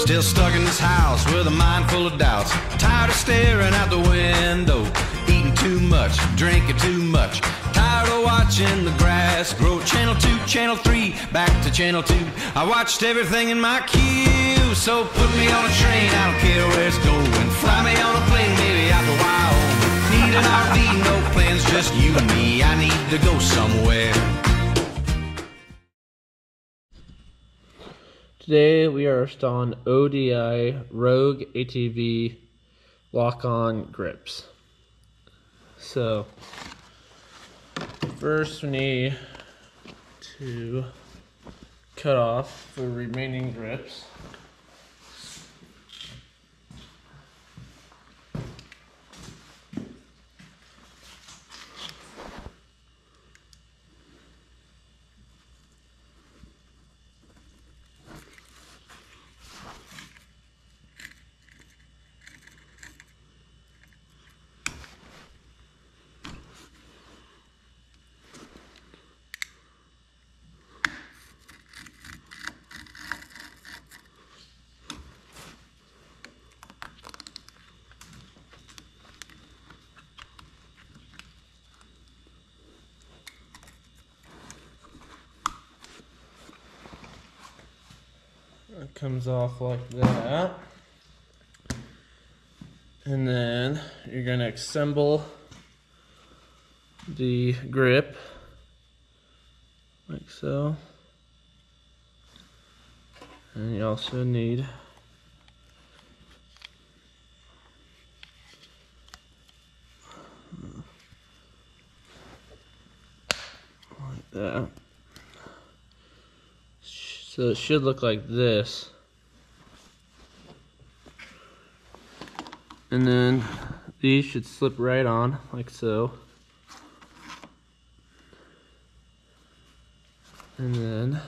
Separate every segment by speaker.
Speaker 1: Still stuck in this house with a mind full of doubts. Tired of staring out the window. Eating too much, drinking too much. Tired of watching the grass grow. Channel 2, Channel 3, back to Channel 2. I watched everything in my queue. So put me on a train, I don't care where it's going. Fly me on a plane, maybe out to Wyoming. Need an RV, no plans, just you and me. I need to go somewhere.
Speaker 2: Today we are installing ODI Rogue ATV lock-on grips. So first we need to cut off the remaining grips. It comes off like that, and then you're going to assemble the grip like so, and you also need like that. So it should look like this. And then these should slip right on, like so. And then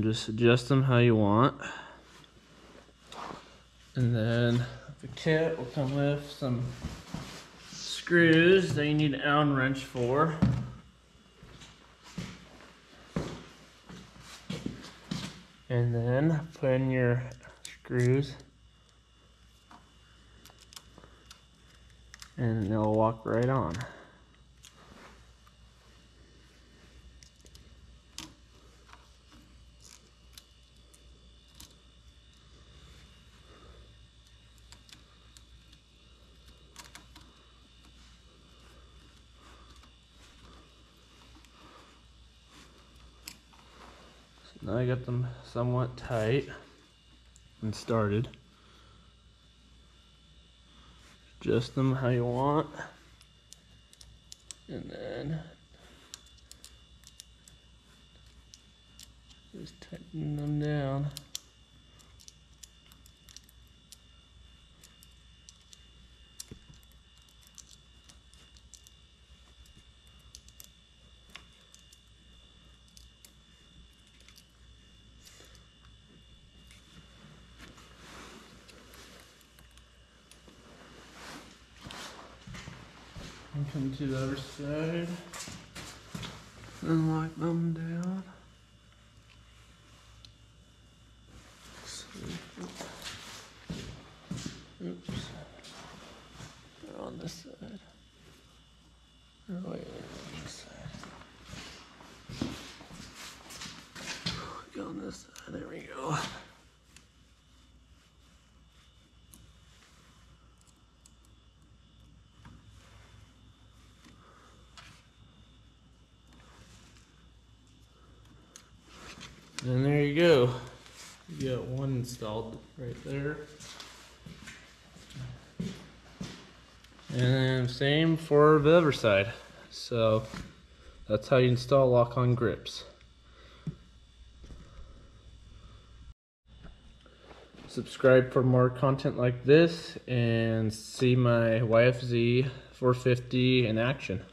Speaker 2: just adjust them how you want. And then the kit will come with some screws that you need an Allen wrench for. And then put in your screws, and they'll walk right on. Now I got them somewhat tight and started. Adjust them how you want, and then just tighten them down. And come to the other side and lock them down. Oops. They're on this side. Oh, wait, on this side. Go on this side. There we go. And there you go. You got one installed right there. And then same for the other side. So that's how you install lock-on grips. Subscribe for more content like this and see my YFZ 450 in action.